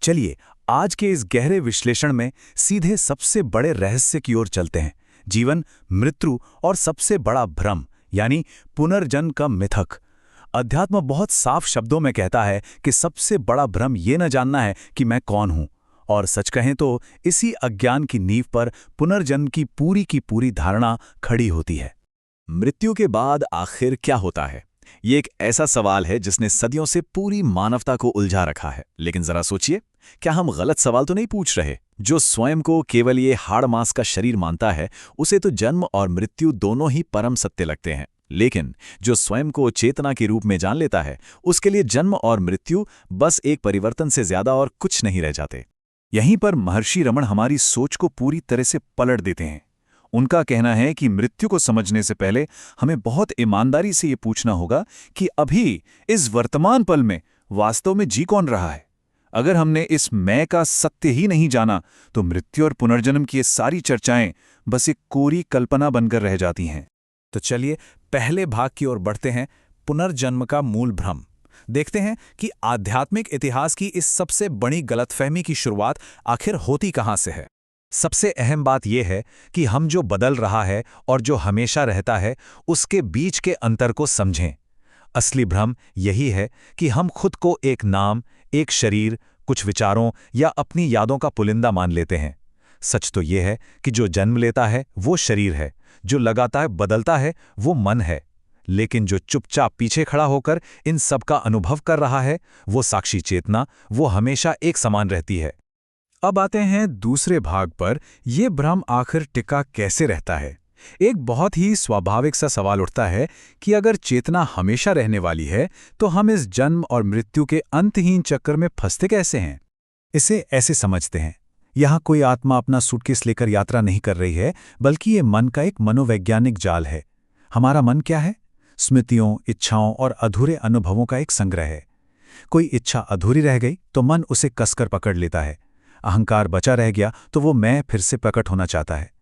चलिए आज के इस गहरे विश्लेषण में सीधे सबसे बड़े रहस्य की ओर चलते हैं। जीवन, मृत्यु और सबसे बड़ा भ्रम यानी पुनर्जन्म का मिथक। अध्यात्म बहुत साफ शब्दों में कहता है कि सबसे बड़ा भ्रम ये न जानना है कि मैं कौन हूं। और सच कहें तो इसी अज्ञान की नींव पर पुनर्जन्म की पूरी धारणा खड़ी होती है। मृत्यु के बाद आखिर क्या होता है? ये एक ऐसा सवाल है जिसने सदियों से पूरी मानवता को उलझा रखा है। लेकिन जरा सोचिए, क्या हम गलत सवाल तो नहीं पूछ रहे? जो स्वयं को केवल ये हाड़ मांस का शरीर मानता है, उसे तो जन्म और मृत्यु दोनों ही परम सत्य लगते हैं। लेकिन जो स्वयं को चेतना के रूप में जान लेता है, उसके लिए जन्म और मृत्यु बस एक परिवर्तन से ज्यादा और कुछ नहीं रह जाते। यहीं पर महर्षि रमण हमारी सोच को पूरी तरह से पलट देते हैं। उनका कहना है कि मृत्यु को समझने से पहले हमें बहुत ईमानदारी से ये पूछना होगा कि अभी इस वर्तमान पल में वास्तव में जी कौन रहा है। अगर हमने इस मैं का सत्य ही नहीं जाना तो मृत्यु और पुनर्जन्म की ये सारी चर्चाएं बस एक कोरी कल्पना बनकर रह जाती हैं। तो चलिए पहले भाग की ओर बढ़ते हैं, पुनर्जन्म का मूल भ्रम। देखते हैं कि आध्यात्मिक इतिहास की इस सबसे बड़ी गलतफहमी की शुरुआत आखिर होती कहां से है। सबसे अहम बात यह है कि हम जो बदल रहा है और जो हमेशा रहता है, उसके बीच के अंतर को समझें। असली भ्रम यही है कि हम खुद को एक नाम, एक शरीर, कुछ विचारों या अपनी यादों का पुलिंदा मान लेते हैं। सच तो यह है कि जो जन्म लेता है वो शरीर है, जो लगातार बदलता है वो मन है, लेकिन जो चुपचाप पीछे खड़ा होकर इन सब का अनुभव कर रहा है वो साक्षी चेतना, वो हमेशा एक समान रहती है। अब आते हैं दूसरे भाग पर, यह भ्रम आखिर टिका कैसे रहता है। एक बहुत ही स्वाभाविक सा सवाल उठता है कि अगर चेतना हमेशा रहने वाली है तो हम इस जन्म और मृत्यु के अंतहीन चक्र में फंसते कैसे हैं। इसे ऐसे समझते हैं, यहाँ कोई आत्मा अपना सूटकेस लेकर यात्रा नहीं कर रही है, बल्कि ये मन का एक मनोवैज्ञानिक जाल है। हमारा मन क्या है? स्मृतियों, इच्छाओं और अधूरे अनुभवों का एक संग्रह है। कोई इच्छा अधूरी रह गई तो मन उसे कसकर पकड़ लेता है। अहंकार बचा रह गया तो वो मैं फिर से प्रकट होना चाहता है।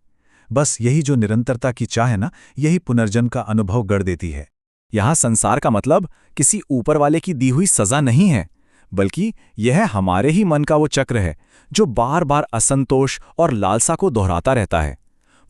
बस यही जो निरंतरता की चाह है ना, यही पुनर्जन्म का अनुभव गढ़ देती है। यहाँ संसार का मतलब किसी ऊपर वाले की दी हुई सजा नहीं है, बल्कि यह हमारे ही मन का वो चक्र है जो बार बार असंतोष और लालसा को दोहराता रहता है।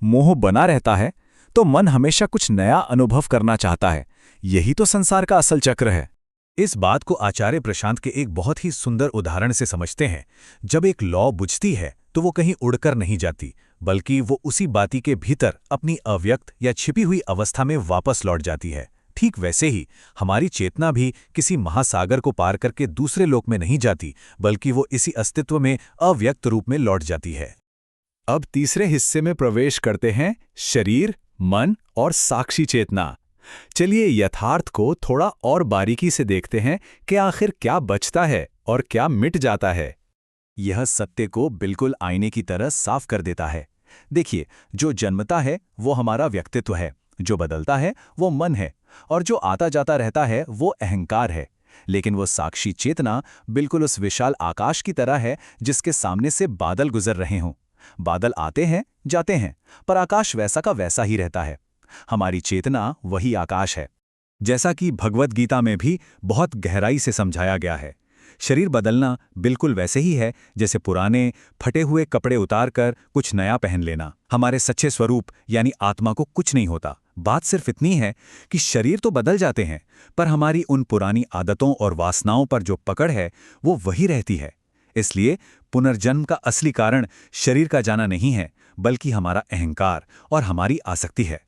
मोह बना रहता है तो मन हमेशा कुछ नया अनुभव करना चाहता है। यही तो संसार का असल चक्र है। इस बात को आचार्य प्रशांत के एक बहुत ही सुंदर उदाहरण से समझते हैं। जब एक लौ बुझती है तो वो कहीं उड़कर नहीं जाती, बल्कि वो उसी बाती के भीतर अपनी अव्यक्त या छिपी हुई अवस्था में वापस लौट जाती है। ठीक वैसे ही हमारी चेतना भी किसी महासागर को पार करके दूसरे लोक में नहीं जाती, बल्कि वो इसी अस्तित्व में अव्यक्त रूप में लौट जाती है। अब तीसरे हिस्से में प्रवेश करते हैं, शरीर, मन और साक्षी चेतना। चलिए यथार्थ को थोड़ा और बारीकी से देखते हैं कि आखिर क्या बचता है और क्या मिट जाता है। यह सत्य को बिल्कुल आईने की तरह साफ कर देता है। देखिए, जो जन्मता है वो हमारा व्यक्तित्व है, जो बदलता है वो मन है, और जो आता जाता रहता है वो अहंकार है। लेकिन वो साक्षी चेतना बिल्कुल उस विशाल आकाश की तरह है जिसके सामने से बादल गुजर रहे हों। बादल आते हैं, जाते हैं, पर आकाश वैसा का वैसा ही रहता है। हमारी चेतना वही आकाश है। जैसा कि भगवद गीता में भी बहुत गहराई से समझाया गया है, शरीर बदलना बिल्कुल वैसे ही है जैसे पुराने फटे हुए कपड़े उतारकर कुछ नया पहन लेना। हमारे सच्चे स्वरूप यानी आत्मा को कुछ नहीं होता। बात सिर्फ इतनी है कि शरीर तो बदल जाते हैं, पर हमारी उन पुरानी आदतों और वासनाओं पर जो पकड़ है वो वही रहती है। इसलिए पुनर्जन्म का असली कारण शरीर का जाना नहीं है, बल्कि हमारा अहंकार और हमारी आसक्ति है।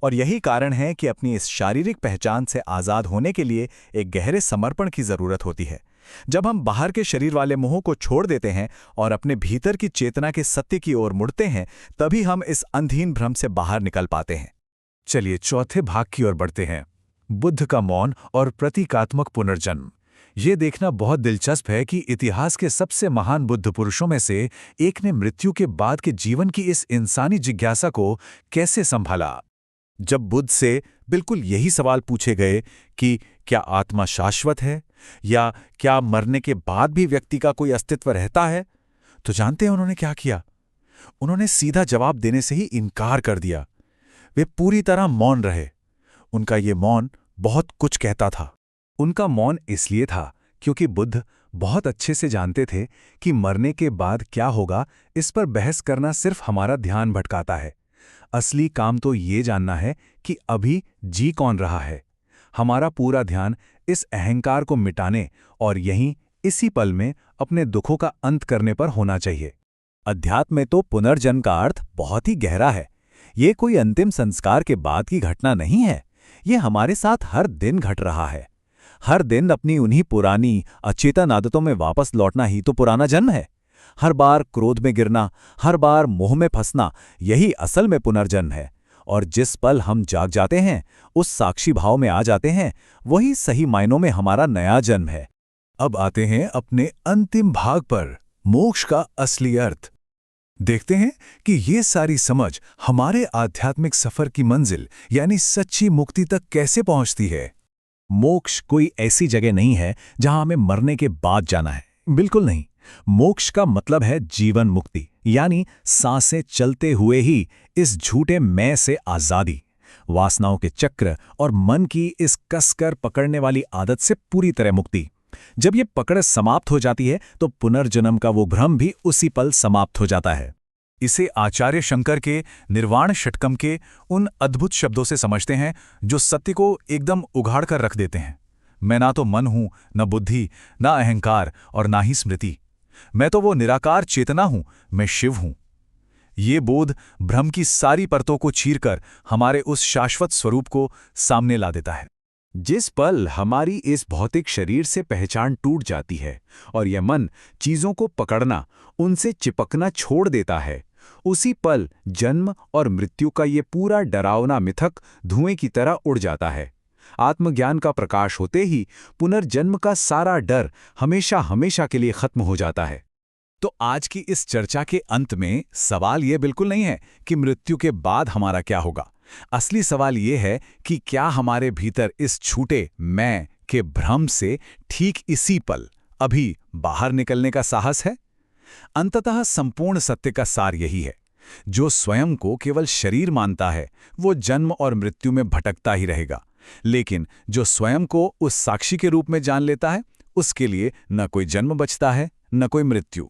और यही कारण है कि अपनी इस शारीरिक पहचान से आज़ाद होने के लिए एक गहरे समर्पण की ज़रूरत होती है। जब हम बाहर के शरीर वाले मोह को छोड़ देते हैं और अपने भीतर की चेतना के सत्य की ओर मुड़ते हैं, तभी हम इस अंधहीन भ्रम से बाहर निकल पाते हैं। चलिए चौथे भाग की ओर बढ़ते हैं, बुद्ध का मौन और प्रतीकात्मक पुनर्जन्म। ये देखना बहुत दिलचस्प है कि इतिहास के सबसे महान बुद्ध पुरुषों में से एक ने मृत्यु के बाद के जीवन की इस इंसानी जिज्ञासा को कैसे संभाला। जब बुद्ध से बिल्कुल यही सवाल पूछे गए कि क्या आत्मा शाश्वत है, या क्या मरने के बाद भी व्यक्ति का कोई अस्तित्व रहता है, तो जानते हैं उन्होंने क्या किया? उन्होंने सीधा जवाब देने से ही इनकार कर दिया। वे पूरी तरह मौन रहे। उनका ये मौन बहुत कुछ कहता था। उनका मौन इसलिए था क्योंकि बुद्ध बहुत अच्छे से जानते थे कि मरने के बाद क्या होगा, इस पर बहस करना सिर्फ हमारा ध्यान भटकाता है। असली काम तो ये जानना है कि अभी जी कौन रहा है। हमारा पूरा ध्यान इस अहंकार को मिटाने और यहीं इसी पल में अपने दुखों का अंत करने पर होना चाहिए। अध्यात्म में तो पुनर्जन्म का अर्थ बहुत ही गहरा है। ये कोई अंतिम संस्कार के बाद की घटना नहीं है। ये हमारे साथ हर दिन घट रहा है। हर दिन अपनी उन्हीं पुरानी अचेतन आदतों में वापस लौटना ही तो पुराना जन्म है। हर बार क्रोध में गिरना, हर बार मोह में फंसना, यही असल में पुनर्जन्म है। और जिस पल हम जाग जाते हैं, उस साक्षी भाव में आ जाते हैं, वही सही मायनों में हमारा नया जन्म है। अब आते हैं अपने अंतिम भाग पर, मोक्ष का असली अर्थ। देखते हैं कि ये सारी समझ हमारे आध्यात्मिक सफर की मंजिल यानी सच्ची मुक्ति तक कैसे पहुंचती है। मोक्ष कोई ऐसी जगह नहीं है जहां हमें मरने के बाद जाना है। बिल्कुल नहीं। मोक्ष का मतलब है जीवन मुक्ति, यानी सांसें चलते हुए ही इस झूठे मैं से आजादी, वासनाओं के चक्र और मन की इस कसकर पकड़ने वाली आदत से पूरी तरह मुक्ति। जब ये पकड़ समाप्त हो जाती है तो पुनर्जन्म का वो भ्रम भी उसी पल समाप्त हो जाता है। इसे आचार्य शंकर के निर्वाण षटकम के उन अद्भुत शब्दों से समझते हैं जो सत्य को एकदम उघाड़ कर रख देते हैं। मैं ना तो मन हूं, न बुद्धि, न अहंकार और ना ही स्मृति। मैं तो वो निराकार चेतना हूं, मैं शिव हूं। ये बोध भ्रम की सारी परतों को चीरकर हमारे उस शाश्वत स्वरूप को सामने ला देता है। जिस पल हमारी इस भौतिक शरीर से पहचान टूट जाती है और यह मन चीजों को पकड़ना, उनसे चिपकना छोड़ देता है, उसी पल जन्म और मृत्यु का ये पूरा डरावना मिथक धुएं की तरह उड़ जाता है। आत्मज्ञान का प्रकाश होते ही पुनर्जन्म का सारा डर हमेशा हमेशा के लिए खत्म हो जाता है। तो आज की इस चर्चा के अंत में सवाल ये बिल्कुल नहीं है कि मृत्यु के बाद हमारा क्या होगा। असली सवाल ये है कि क्या हमारे भीतर इस छूटे मैं के भ्रम से ठीक इसी पल अभी बाहर निकलने का साहस है। अंततः संपूर्ण सत्य का सार यही है, जो स्वयं को केवल शरीर मानता है वो जन्म और मृत्यु में भटकता ही रहेगा, लेकिन जो स्वयं को उस साक्षी के रूप में जान लेता है, उसके लिए न कोई जन्म बचता है, न कोई मृत्यु।